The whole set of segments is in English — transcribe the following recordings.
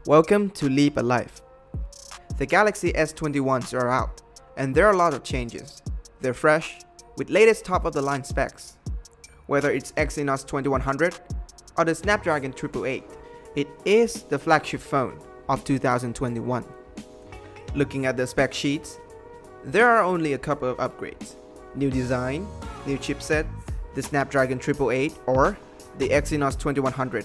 Welcome to Leap a Life. The Galaxy S21s are out, and there are a lot of changes. They're fresh, with latest top-of-the-line specs. Whether it's Exynos 2100 or the Snapdragon 888, it is the flagship phone of 2021. Looking at the spec sheets, there are only a couple of upgrades. New design, new chipset, the Snapdragon 888 or the Exynos 2100.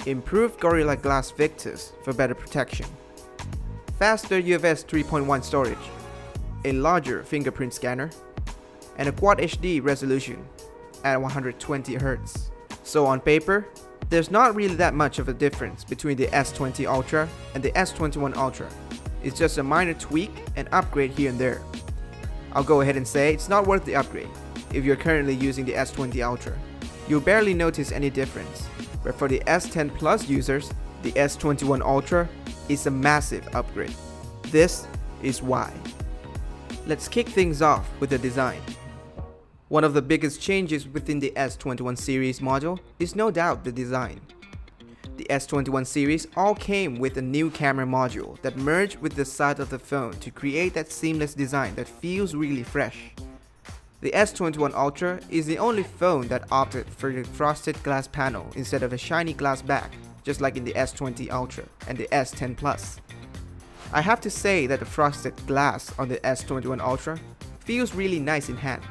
Improved Gorilla Glass Victus for better protection. Faster UFS 3.1 storage, a larger fingerprint scanner, and a Quad HD resolution at 120Hz. So on paper, there's not really that much of a difference between the S20 Ultra and the S21 Ultra. It's just a minor tweak and upgrade here and there. I'll go ahead and say it's not worth the upgrade if you're currently using the S20 Ultra. You'll barely notice any difference, but for the S10 Plus users, the S21 Ultra is a massive upgrade. This is why. Let's kick things off with the design. One of the biggest changes within the S21 series module is no doubt the design. The S21 series all came with a new camera module that merged with the side of the phone to create that seamless design that feels really fresh. The S21 Ultra is the only phone that opted for the frosted glass panel instead of a shiny glass back, just like in the S20 Ultra and the S10 Plus. I have to say that the frosted glass on the S21 Ultra feels really nice in hand.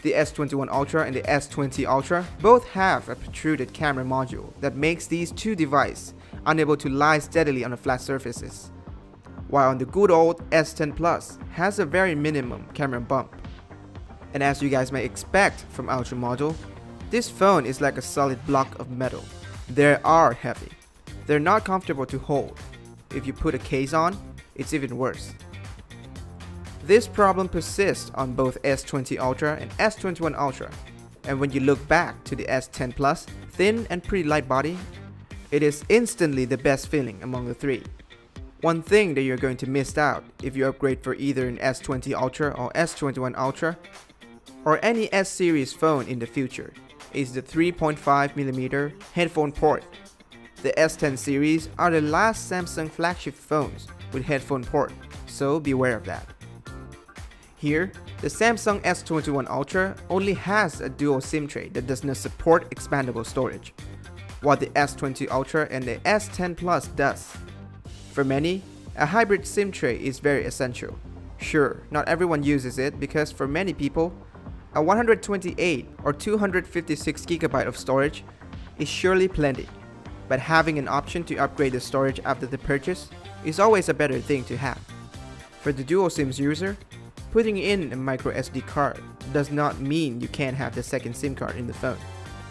The S21 Ultra and the S20 Ultra both have a protruded camera module that makes these two devices unable to lie steadily on the flat surfaces, while on the good old S10 Plus has a very minimum camera bump. And as you guys may expect from Ultra module, this phone is like a solid block of metal. They are heavy. They're not comfortable to hold. If you put a case on, it's even worse. This problem persists on both S20 Ultra and S21 Ultra, and when you look back to the S10 Plus, thin and pretty light body, it is instantly the best feeling among the three. One thing that you're going to miss out if you upgrade for either an S20 Ultra or S21 Ultra, or any S-series phone in the future, is the 3.5mm headphone port. The S10 series are the last Samsung flagship phones with headphone port, so beware of that. Here, the Samsung S21 Ultra only has a dual SIM tray that does not support expandable storage, while the S20 Ultra and the S10 Plus does. For many, a hybrid SIM tray is very essential. Sure, not everyone uses it because for many people, a 128 or 256GB of storage is surely plenty, but having an option to upgrade the storage after the purchase is always a better thing to have. For the dual SIMs user, putting in a micro SD card does not mean you can't have the second SIM card in the phone.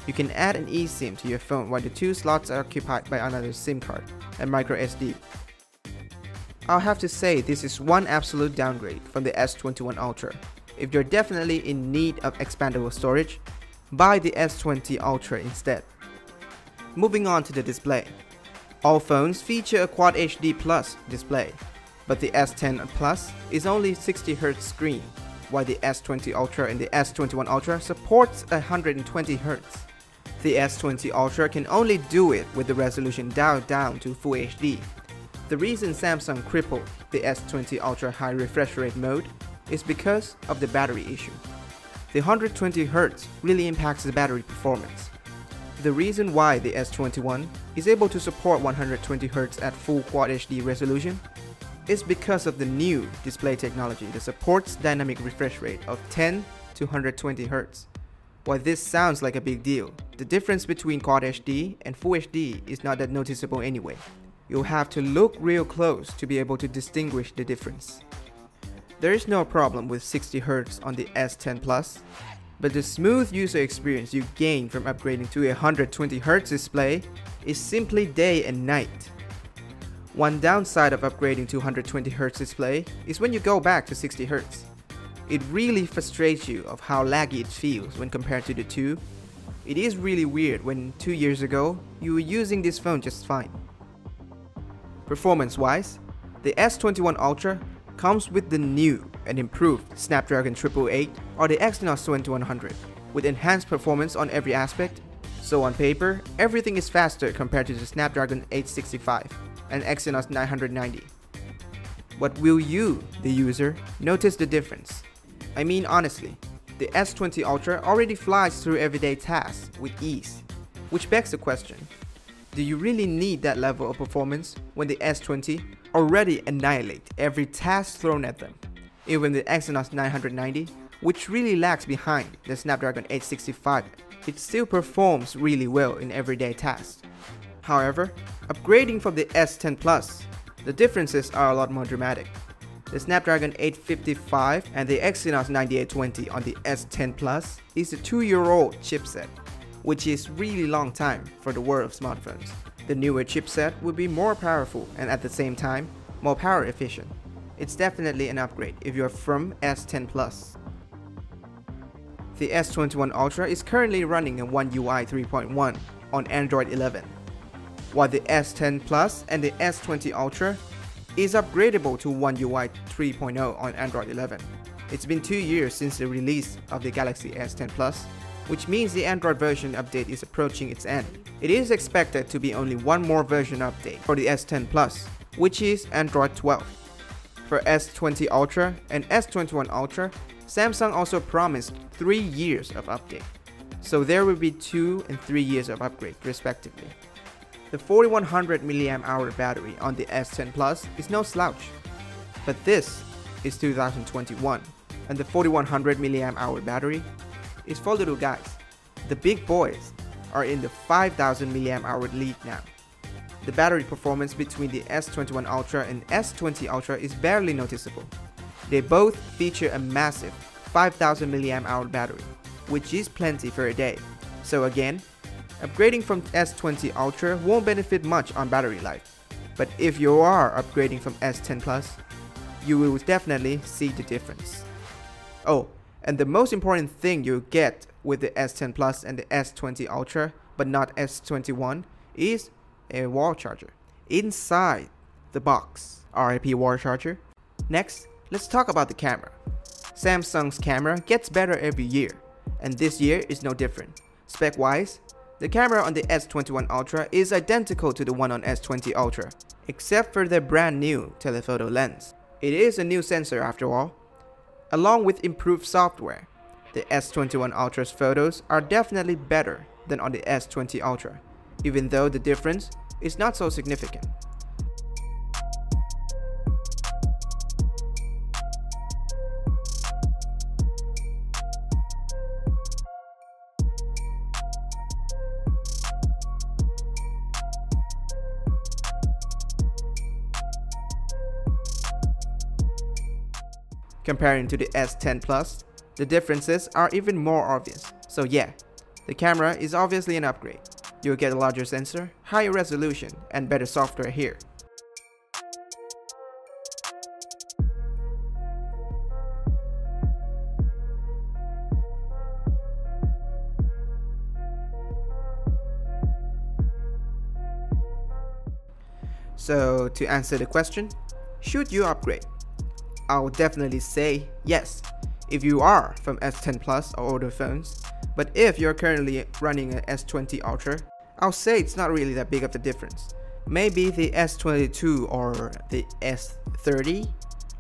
You can add an eSIM to your phone while the two slots are occupied by another SIM card, a micro SD. I'll have to say this is one absolute downgrade from the S21 Ultra. If you're definitely in need of expandable storage, buy the S20 Ultra instead. Moving on to the display. All phones feature a Quad HD Plus display, but the S10 Plus is only 60Hz screen, while the S20 Ultra and the S21 Ultra supports 120Hz. The S20 Ultra can only do it with the resolution dialed down to Full HD. The reason Samsung crippled the S20 Ultra high refresh rate mode is because of the battery issue. The 120Hz really impacts the battery performance. The reason why the S21 is able to support 120Hz at full Quad HD resolution is because of the new display technology that supports dynamic refresh rate of 10 to 120Hz. While this sounds like a big deal, the difference between Quad HD and Full HD is not that noticeable anyway. You'll have to look real close to be able to distinguish the difference. There is no problem with 60Hz on the S10 Plus, but the smooth user experience you gain from upgrading to a 120Hz display is simply day and night. One downside of upgrading to 120Hz display is when you go back to 60Hz. It really frustrates you of how laggy it feels when compared to the two. It is really weird when 2 years ago, you were using this phone just fine. Performance-wise, the S21 Ultra comes with the new and improved Snapdragon 888 or the Exynos 2100, with enhanced performance on every aspect, So on paper, everything is faster compared to the Snapdragon 865 and Exynos 990. But will you, the user, notice the difference? I mean honestly, the S20 Ultra already flies through everyday tasks with ease, which begs the question, do you really need that level of performance when the S20 already annihilate every task thrown at them? Even the Exynos 990, which really lags behind the Snapdragon 865, it still performs really well in everyday tasks. However, upgrading from the S10 Plus, the differences are a lot more dramatic. The Snapdragon 855 and the Exynos 9820 on the S10 Plus is a 2-year-old chipset, which is really long time for the world of smartphones. The newer chipset will be more powerful and at the same time, more power efficient. It's definitely an upgrade if you're from S10 Plus. The S21 Ultra is currently running in One UI 3.1 on Android 11, while the S10 Plus and the S20 Ultra is upgradable to One UI 3.0 on Android 11. It's been 2 years since the release of the Galaxy S10 Plus, which means the Android version update is approaching its end. It is expected to be only one more version update for the S10 Plus, which is Android 12. For S20 Ultra and S21 Ultra, Samsung also promised 3 years of update, so there will be 2 and 3 years of upgrade respectively. The 4100 mAh battery on the S10 Plus is no slouch, but this is 2021, and the 4100 mAh battery is for little guys. The big boys are in the 5000 mAh league now. The battery performance between the S21 Ultra and S20 Ultra is barely noticeable. They both feature a massive 5000 mAh battery, which is plenty for a day. So again, upgrading from S20 Ultra won't benefit much on battery life. But if you are upgrading from S10 Plus, you will definitely see the difference. Oh, and the most important thing you get with the S10 Plus and the S20 Ultra, but not S21, is a wall charger inside the box. RIP wall charger. Next, let's talk about the camera. Samsung's camera gets better every year, and this year is no different. Spec-wise, the camera on the S21 Ultra is identical to the one on S20 Ultra, except for the brand new telephoto lens. It is a new sensor after all. Along with improved software, the S21 Ultra's photos are definitely better than on the S20 Ultra, even though the difference is not so significant. Comparing to the S10 Plus, the differences are even more obvious. So yeah, the camera is obviously an upgrade. You'll get a larger sensor, higher resolution, and better software here. So to answer the question, should you upgrade? I would definitely say yes, if you are from S10 Plus or older phones. But if you're currently running an S20 Ultra, I'll say it's not really that big of a difference. Maybe the S22 or the S30,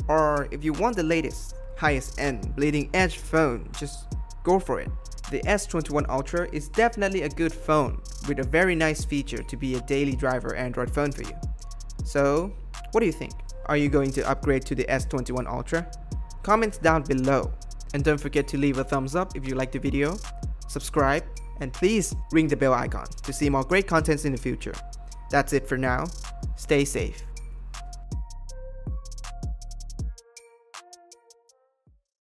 or if you want the latest, highest end, bleeding edge phone, just go for it. The S21 Ultra is definitely a good phone with a very nice feature to be a daily driver Android phone for you. So, what do you think? Are you going to upgrade to the S21 Ultra? Comment down below, and don't forget to leave a thumbs up if you liked the video, subscribe, and please ring the bell icon to see more great contents in the future. That's it for now. Stay safe.